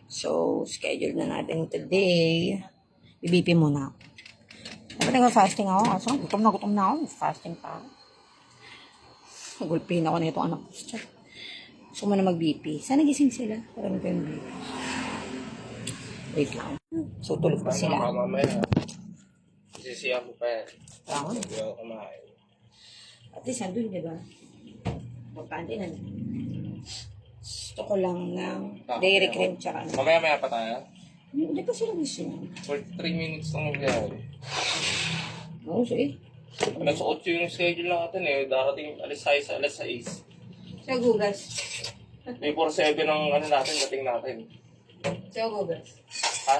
So, schedule na natin today. BBP muna ako. Dapat nag-fasting ako. Kaso, gutom na ako. Fasting pa ako. Gulpin ako na itong anak ko. Gusto mo na mag-BP. Sana gising sila. Parang ko yung BP. Wait lang. So, tulog pa sila. Mamaya. Sisiya mo pa yan. Ako. Hindi ako kumain. At least, nandun, di ba? Magpante na. Gusto ko lang ng dairy cream tsaka ano. Mamaya pa tayo. Hindi pa sila gising. For 3 minutes lang magyari. Oo, sige. Nasa 8 yung schedule natin eh. Darating alas 6, alas 6. Sa gugas. May 4-7 ang ano natin, dating natin. Sa gugas. Ha?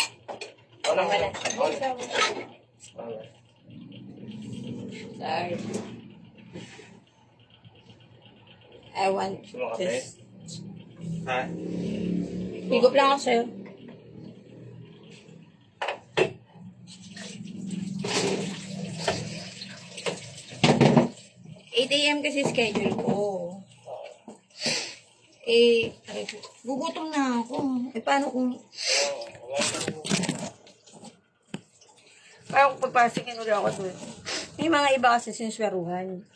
Wala Wala. Wala. Wala. Sorry. I want Gusto mo kape? this. Ha? Higop lang ako sa'yo. AM kasi schedule ko. Eh, gugutom na ako. Eh, paano kung... Parang kung pagpasikin ulit ako doon. May mga iba kasi sinsweruhan.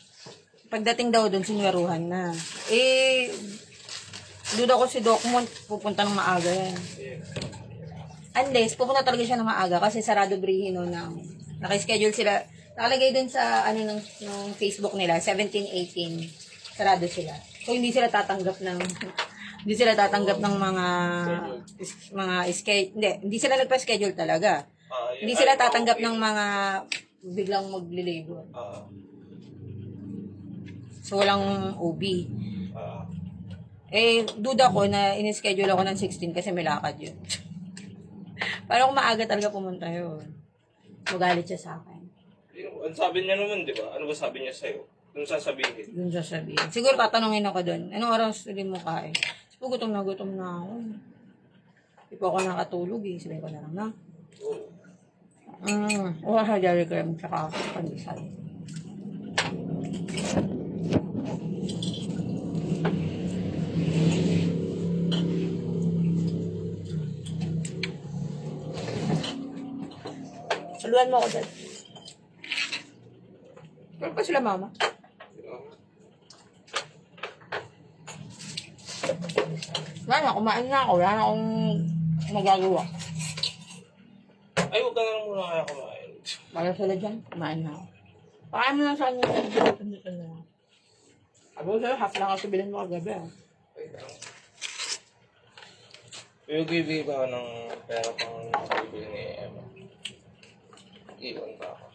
Pagdating daw doon, sinweruhan na. Eh, doon ako si Doc Mon, pupunta ng maaga yan. Unless, pupunta talaga siya ng maaga kasi sarado Brihino ng... Naka-schedule sila. Nakalagay din sa ano ng Facebook nila, 17-18. Sarado sila. So, hindi sila tatanggap ng hindi sila nagpa-schedule talaga. Hindi sila tatanggap ng mga biglang magli-labor. So, walang OB. Eh, duda ko na in-schedule ako ng 16 kasi may lakad yun. Parang kung maaga talaga pumunta yun. Magalit siya sa akin. Ang sabi niya naman, di ba? Ano ba sabi niya sa'yo? Doon sasabihin. Doon sasabihin. Siguro tatanungin ako doon. Anong oras hindi mo kain? Sabi, gutom na ako. Hindi po ako nakatulog eh. Sabihin ko na lang na. Wala sa dairy cream tsaka pandesal. Saluhan mo ako dyan. Pero pa sila mama? Wala na, kumain na ako. Wala na akong magagawa. Ay, huwag ka na lang muna kaya kumain. Para sila dyan, kumain na ako. Pakain mo lang sa inyo. Dito na. Sabi ko sa'yo, half lang ako bilhin mo kagabi. Wait lang. Bibigay ba ako ng pera pang bibili ni Emma? Iwan ba ako?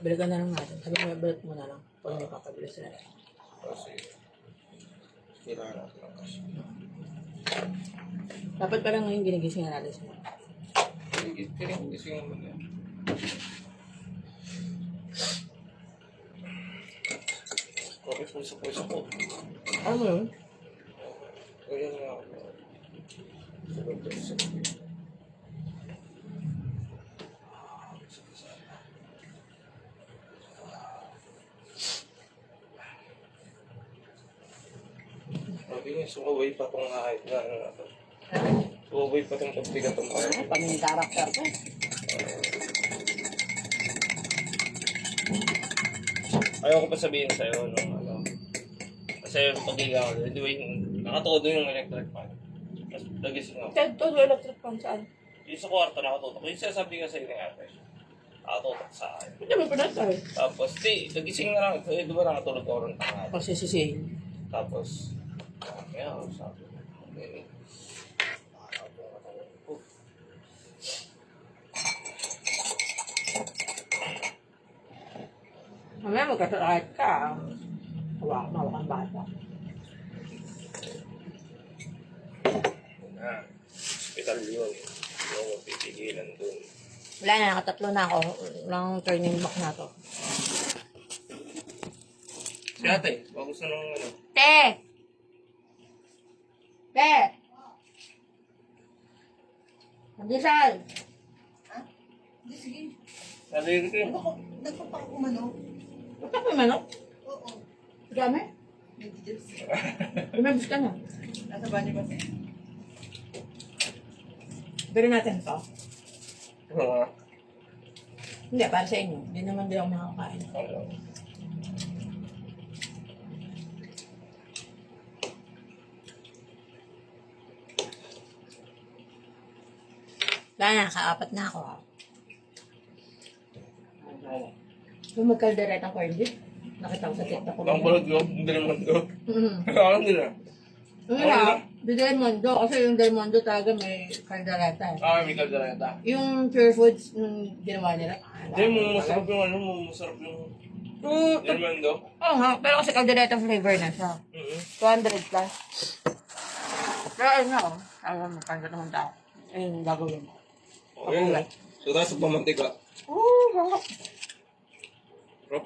Balikan na lang natin. Sabi mo, balik mo na lang. Pag may papabili sila. Kasi, kailangan natin ng cash. Dapat pa lang ngayon ginigising na natin sila. Gising naman yan. Kopi puso ko. Ano mo yun? Ganyan nga ako. Sabi niya, sumaway pa itong kahit na ano na ito. Sumaway pa itong pagbigat itong kahit. Ay, paming karakter ko. Ayaw ko pa sabihin sa'yo nung ano. Kasi pag-iga ko, anyway, nakatodo yung electric fan. Tapos nagising ako. Ted, todo electric fan saan? Yung sa kwarto nakatutok. Yung sinasabi ka sa'yo ni ate. Nakatutok sa akin. Hindi mo pinatay. Tapos, nagising na lang. Eh, di ba nakatulog ako ng tanghali? Kasi sisihin. Tapos, kaya ako sabi ko. Okay. Mamaya magkasakit ka. Mawak ang bata. Hospital yun. Hindi ako pipigilan dun. Wala na, nakatatlo na ako. Walang turning back na to. Si ate, bagus na nung ano. Te! Te! Nandisal! Ha? Hindi, sige. Sabi ko, Nagpapak ko manok. Ba't ako may manok? Oo. Dami? Nagdidils. Lumabas ka na. Nasa banyo ba siya? Pero natin to. Mga, Hindi, para sa inyo. Hindi naman din ako makakain. ano. Wala na, kaapat na ako. Yung magkaldereta ko, hindi. Nakita ko sa TikTok ko. Ang bulog ko, yung Delmondo. Mm. Ako nila. Yung nga, di Delmondo. Kasi yung Delmondo talaga may kaldereta. May kaldereta. Yung Pure Foods, nung ginawa nila. Hindi, masarap yung ano, masarap yung Delmondo. Oo nga, pero kasi kaldereta flavor na siya. 200 plus. Pero ayun nga, oh. Alam mo, kanya naman tao. Ayun, gagawin mo. Okay na. So, tapos pamantika. Oo, Rob.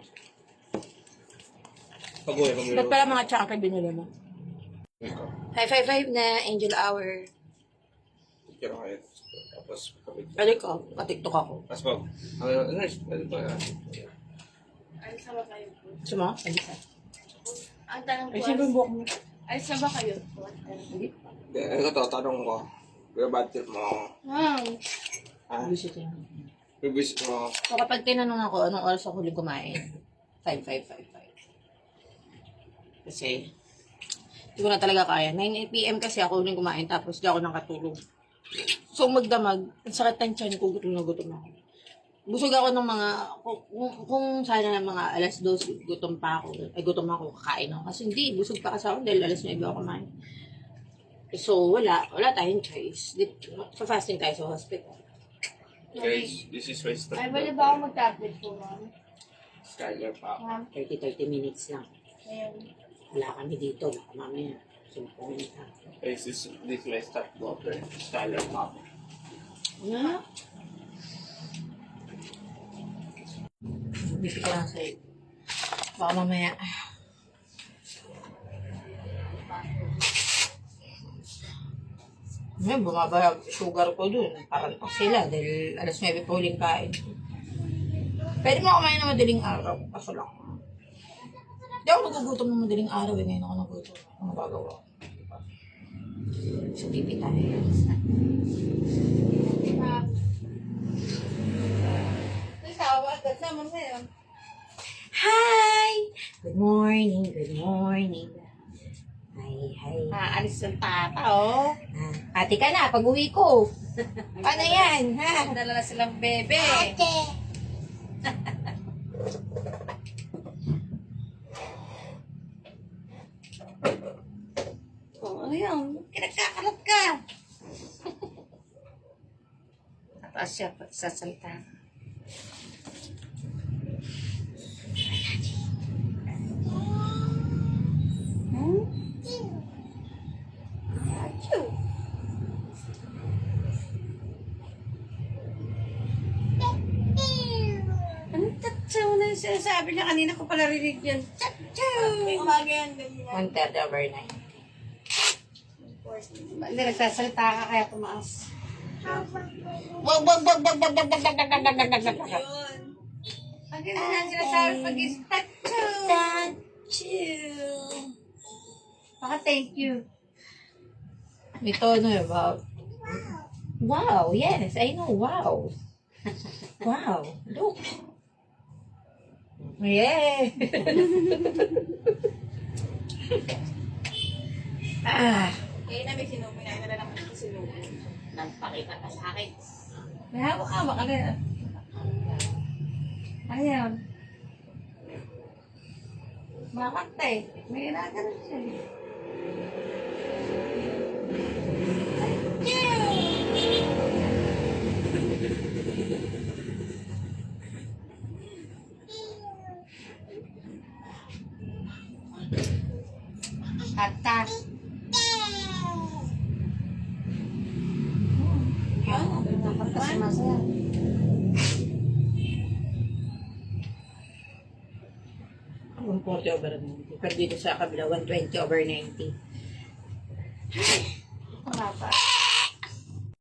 Pagoy, pagoy. ba't pala mga chunky binili mo? 555 na Angel Hour. Kira kayo. Tapos, kapit. Balik ko, patiktok ako. Tapos pag, ano, pwede pa yan. Alis na ba kayo po? Gusto mo? Alisa. Ang tanong Ay, ko, siyempre yung buhok mo. alis na ba kayo po? Hindi. Hindi, ito, tanong ko. Kuya, bad trip mo ako. Wow. Visit yan. Bibis mo ako. So kapag tinanong ako, anong oras ako huling kumain? 5:55. Kasi, hindi ko na talaga kaya. 9 PM kasi ako huling kumain, tapos di ako nakatulog. So magdamag, ang sakit ng tiyan ko, gutom na gutom ako. Busog ako ng mga, kung sana ng mga alas 2, gutom pa ako. Ay, gutom ako, kakain ako. Kasi hindi, busog pa kasi ako dahil alas 9 ako kumain. So, wala tayong choice. Pa-fasting tayo sa hospital. Guys, this is West Ay, bali ba ako mag-tablet po, ma'am? Skyler pa. Ma'am, 30 minutes lang. ayun. Wala kami dito, baka mamaya. Sumpong ka. Guys, this is my stepdaughter. Skyler pa. Na? Bisi ko lang sa'yo. Baka mamaya. Ngayon, bumaba yung sugar ko dun. Parang sila dahil alas 9 po huling kain. Pwede mo kumain ng madaling araw. Kaso lang. Hindi ako nagugutom ng madaling araw eh. Ngayon ako nagugutom. Ano gagawa? So, pipi tayo. Hi! Good morning, good morning. Hi. Alis ng tata, oh. Ate ka na, pag-uwi ko. Paano yan, ha? Dala na silang bebe. Oh, ano yan? Kinagkakalat ka. Tapos siya sasalita. Achoo. Anong tatsaw na yung sinasabi niya? Kanina ko pala rinig yan. Tatsaw! Umaga yan, ganyan. 1:30 over 9. Hindi, nagsasalita ka kaya tumaas. Wag. Yun. Ang ganda na sinasabi pag is tatsaw! Achoo. Baka thank you. May tono about, wow, yes, I know, wow. Wow, look. Yeah. Eh, na may sinubo na. Ina lang ako sinubo. Nagpakita ka sa akin. May hawak-hawak ka na. Ayan. Makakta eh. May ginagawa siya eh. Kata. Masaya. Ang 40 over 90. Pero dito sa kabila, 120 over 90. Kumata.